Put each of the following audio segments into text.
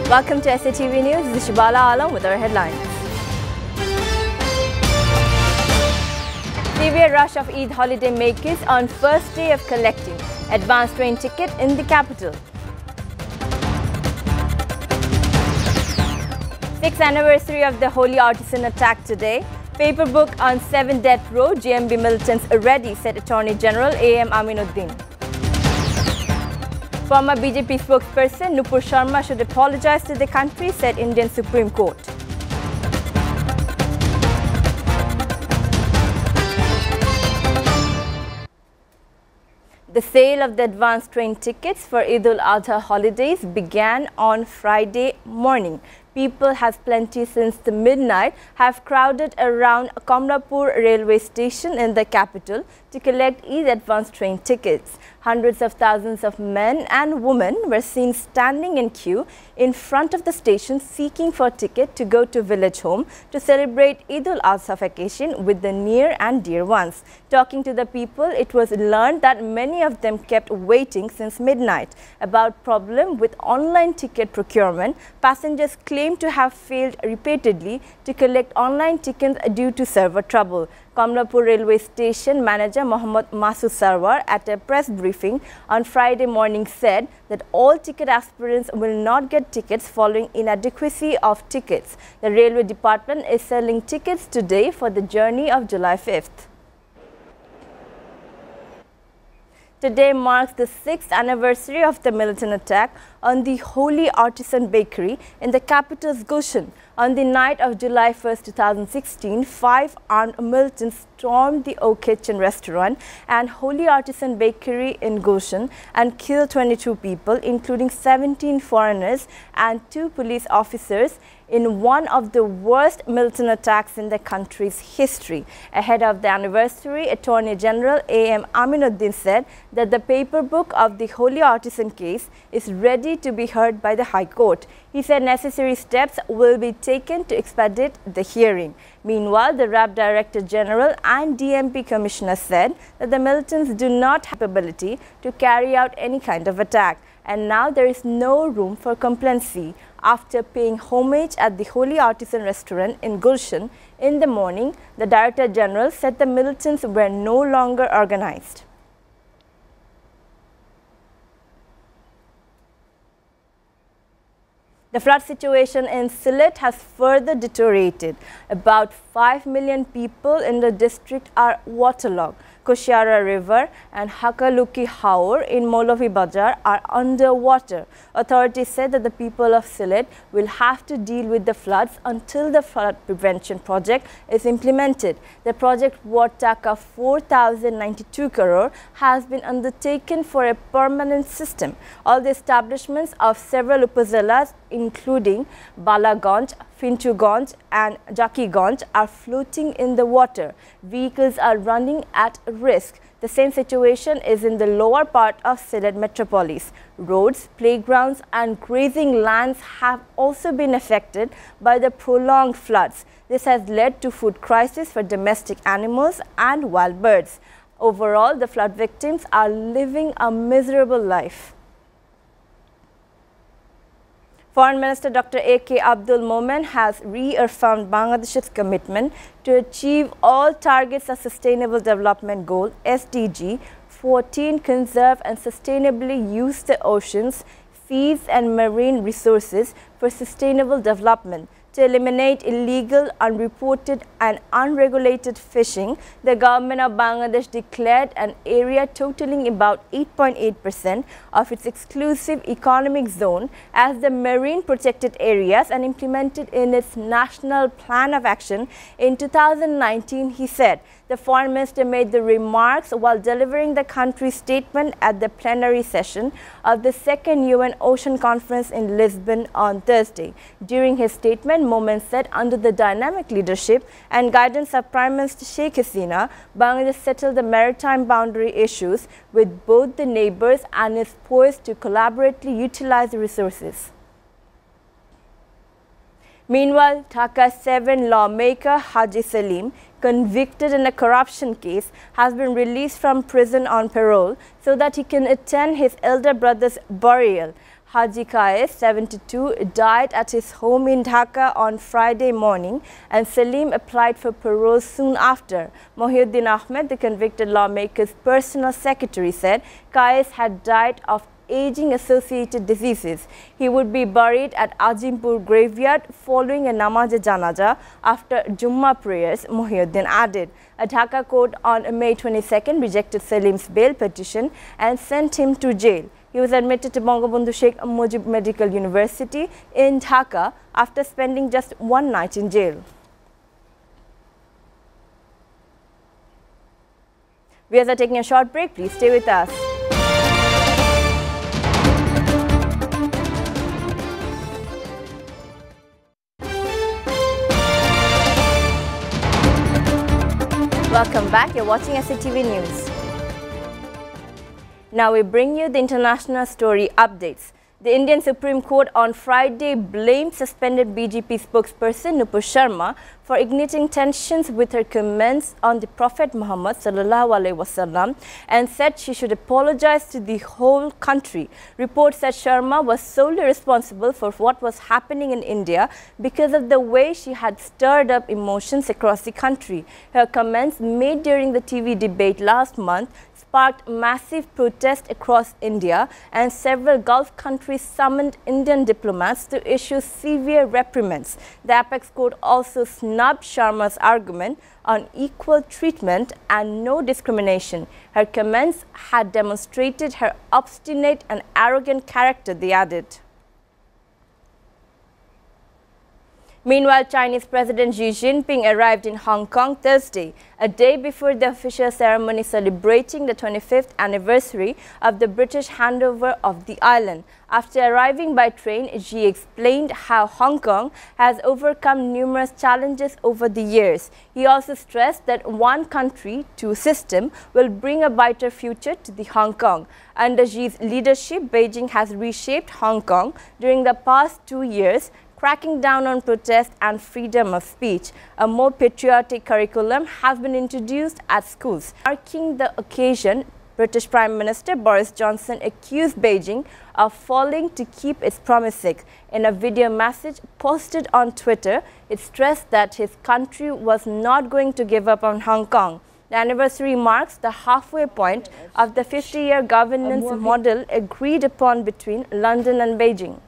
Welcome to SATV News. This is Shibala Alam with our headlines. Severe rush of Eid holiday makers on first day of collecting advanced train ticket in the capital. 6th anniversary of the Holy Artisan attack today. Paper book on 7 death row. GMB militants ready, said Attorney General A.M. Aminuddin. Former BJP spokesperson Nupur Sharma should apologize to the country, said Indian Supreme Court. The sale of the advanced train tickets for Eid al-Adha holidays began on Friday morning. People have plenty since the midnight have crowded around Komlapur railway station in the capital to collect Eid advanced train tickets. Hundreds of thousands of men and women were seen standing in queue in front of the station seeking for a ticket to go to village home to celebrate Eid al-Adha vacation with the near and dear ones. Talking to the people, it was learned that many of them kept waiting since midnight. About problem with online ticket procurement, passengers claim to have failed repeatedly to collect online tickets due to server trouble. Komlapur railway station manager Mohammad Masud Sarwar at a press briefing on Friday morning said that all ticket aspirants will not get tickets following inadequacy of tickets. The railway department is selling tickets today for the journey of July 5th. Today marks the 6th anniversary of the militant attack on the Holy Artisan Bakery in the capital's Gulshan. On the night of July 1, 2016, 5 armed militants stormed the O Kitchen restaurant and Holy Artisan Bakery in Gulshan and killed 22 people, including 17 foreigners and 2 police officers, in one of the worst militant attacks in the country's history. Ahead of the anniversary, Attorney General A.M. Aminuddin said that the paper book of the Holy Artisan case is ready to be heard by the High Court. He said necessary steps will be taken to expedite the hearing. Meanwhile, the RAB Director General and DMP Commissioner said that the militants do not have the ability to carry out any kind of attack, and now there is no room for complacency. After paying homage at the Holy Artisan restaurant in Gulshan in the morning, the Director General said the militants were no longer organized. The flood situation in Sylhet has further deteriorated. About 5 million people in the district are waterlogged. Kushiara River and Hakaluki Haur in Molavi Bazar are underwater. Authorities said that the people of Sylhet will have to deal with the floods until the flood prevention project is implemented. The project, worth Dhaka 4,092 crore, has been undertaken for a permanent system. All the establishments of several upazilas, including Balaganj, Finchuganj and Jakiganj, are floating in the water. Vehicles are running at risk. The same situation is in the lower part of Sylhet metropolis. Roads, playgrounds and grazing lands have also been affected by the prolonged floods. This has led to food crisis for domestic animals and wild birds. Overall, the flood victims are living a miserable life. Foreign Minister Dr. A.K. Abdul Momen has reaffirmed Bangladesh's commitment to achieve all targets of Sustainable Development Goal SDG 14, conserve and sustainably use the oceans, seas and marine resources for sustainable development. To eliminate illegal, unreported and unregulated fishing, the government of Bangladesh declared an area totaling about 8.8% of its exclusive economic zone as the marine protected areas and implemented in its national plan of action in 2019, he said. The foreign minister made the remarks while delivering the country's statement at the plenary session of the second UN Ocean Conference in Lisbon on Thursday. During his statement, Momen said under the dynamic leadership and guidance of Prime Minister Sheikh Hasina, Bangladesh settled the maritime boundary issues with both the neighbors and is poised to collaboratively utilize the resources. Meanwhile, Dhaka 7 lawmaker Haji Salim, convicted in a corruption case, has been released from prison on parole so that he can attend his elder brother's burial. Haji Qais, 72, died at his home in Dhaka on Friday morning, and Salim applied for parole soon after. Mohiuddin Ahmed, the convicted lawmaker's personal secretary, said Qais had died of aging-associated diseases. He would be buried at Ajimpur graveyard following a namaz-e-janaza after Jummah prayers, Mohiuddin added. A Dhaka court on May 22nd rejected Salim's bail petition and sent him to jail. He was admitted to Bangabandhu Sheikh Mujib Medical University in Dhaka after spending just one night in jail. We are taking a short break. Please stay with us. Welcome back. You're watching SATV News. Now we bring you the international story updates. The Indian Supreme Court on Friday blamed suspended BJP spokesperson Nupur Sharma for igniting tensions with her comments on the Prophet Muhammad ﷺ and said she should apologize to the whole country. Reports said Sharma was solely responsible for what was happening in India because of the way she had stirred up emotions across the country. Her comments made during the TV debate last month sparked massive protest across India, and several Gulf countries summoned Indian diplomats to issue severe reprimands. The Apex Court also snubbed Sharma's argument on equal treatment and no discrimination. Her comments had demonstrated her obstinate and arrogant character, they added. Meanwhile, Chinese President Xi Jinping arrived in Hong Kong Thursday, a day before the official ceremony celebrating the 25th anniversary of the British handover of the island. After arriving by train, Xi explained how Hong Kong has overcome numerous challenges over the years. He also stressed that one country, two systems will bring a brighter future to the Hong Kong. Under Xi's leadership, Beijing has reshaped Hong Kong during the past 2 years, cracking down on protest and freedom of speech. A more patriotic curriculum has been introduced at schools. Marking the occasion, British Prime Minister Boris Johnson accused Beijing of failing to keep its promises. In a video message posted on Twitter, it stressed that his country was not going to give up on Hong Kong. The anniversary marks the halfway point of the 50-year governance model agreed upon between London and Beijing.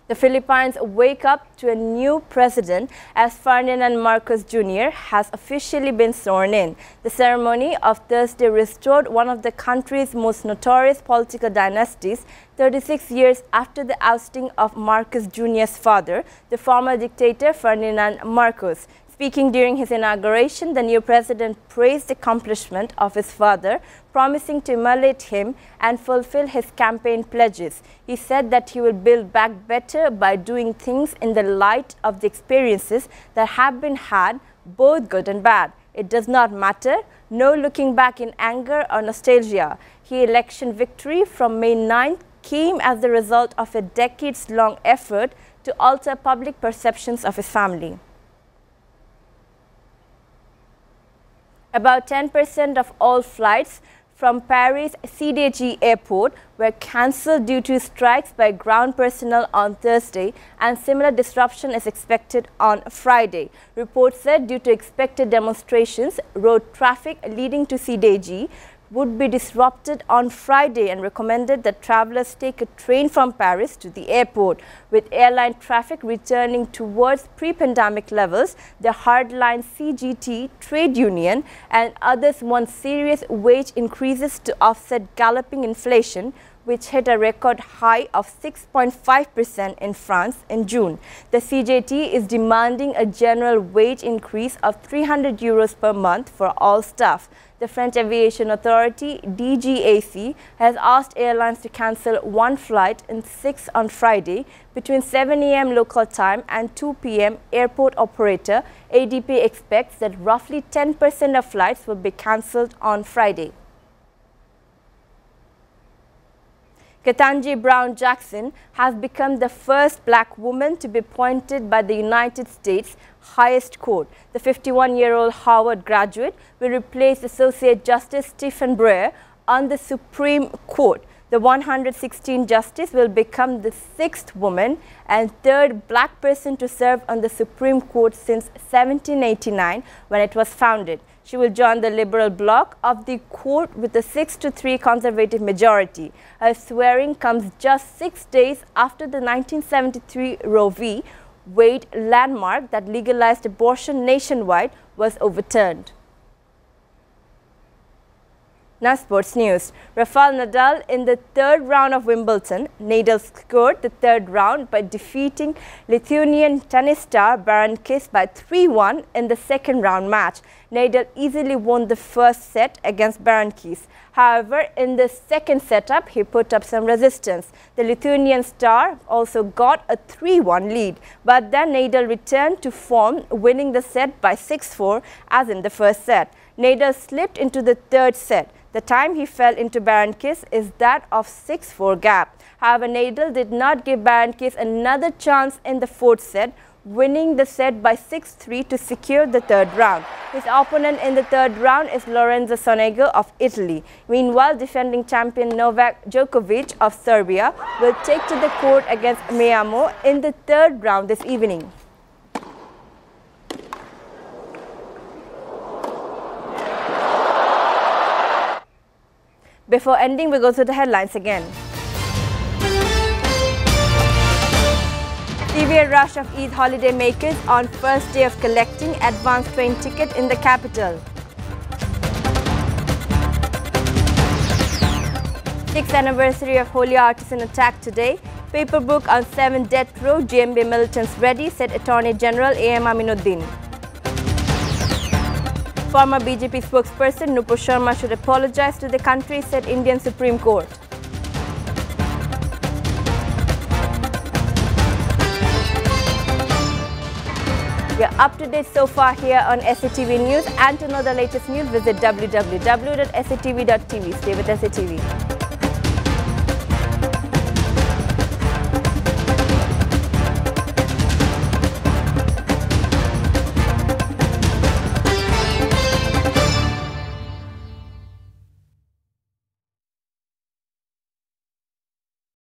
The Philippines wake up to a new president as Ferdinand Marcos Jr. has officially been sworn in. The ceremony of Thursday restored one of the country's most notorious political dynasties 36 years after the ousting of Marcos Jr.'s father, the former dictator Ferdinand Marcos. Speaking during his inauguration, the new president praised the accomplishment of his father, promising to emulate him and fulfill his campaign pledges. He said that he will build back better by doing things in the light of the experiences that have been had, both good and bad. It does not matter, no looking back in anger or nostalgia. His election victory from May 9th came as the result of a decades-long effort to alter public perceptions of his family. About 10% of all flights from Paris CDG airport were cancelled due to strikes by ground personnel on Thursday, and similar disruption is expected on Friday. Reports said due to expected demonstrations, road traffic leading to CDG would be disrupted on Friday, and recommended that travelers take a train from Paris to the airport. With airline traffic returning towards pre-pandemic levels, the hardline CGT trade union and others want serious wage increases to offset galloping inflation, which hit a record high of 6.5% in France in June. The CGT is demanding a general wage increase of €300 per month for all staff. The French Aviation Authority, DGAC, has asked airlines to cancel one flight in 6 on Friday between 7 a.m. local time and 2 p.m. Airport operator ADP expects that roughly 10% of flights will be cancelled on Friday. Ketanji Brown Jackson has become the first black woman to be appointed by the United States highest court. The 51-year-old Harvard graduate will replace Associate Justice Stephen Breyer on the Supreme Court. The 116th justice will become the 6th woman and 3rd black person to serve on the Supreme Court since 1789 when it was founded. She will join the liberal bloc of the court with a 6-3 conservative majority. Her swearing comes just 6 days after the 1973 Roe v. Wade landmark that legalized abortion nationwide was overturned. Now sports news. Rafael Nadal in the 3rd round of Wimbledon. Nadal scored the 3rd round by defeating Lithuanian tennis star Berankis by 3-1 in the 2nd round match. Nadal easily won the first set against Berankis. However, in the 2nd setup, he put up some resistance. The Lithuanian star also got a 3-1 lead, but then Nadal returned to form, winning the set by 6-4 as in the first set. Nadal slipped into the 3rd set. The time he fell into Berankis is that of 6-4 gap. However, Nadal did not give Berankis another chance in the 4th set, winning the set by 6-3 to secure the 3rd round. His opponent in the 3rd round is Lorenzo Sonego of Italy. Meanwhile, defending champion Novak Djokovic of Serbia will take to the court against Miami in the 3rd round this evening. Before ending, we go through the headlines again. Severe rush of Eid holiday makers on first day of collecting advance train ticket in the capital. 6th anniversary of Holy Artisan attack today. Paper book on 7 death row. GMB militants ready, said Attorney General A.M. Aminuddin. Former BJP spokesperson Nupur Sharma should apologize to the country, said Indian Supreme Court. We are up to date so far here on SATV News, and to know the latest news, visit www.satvtv.tv. Stay with SATV.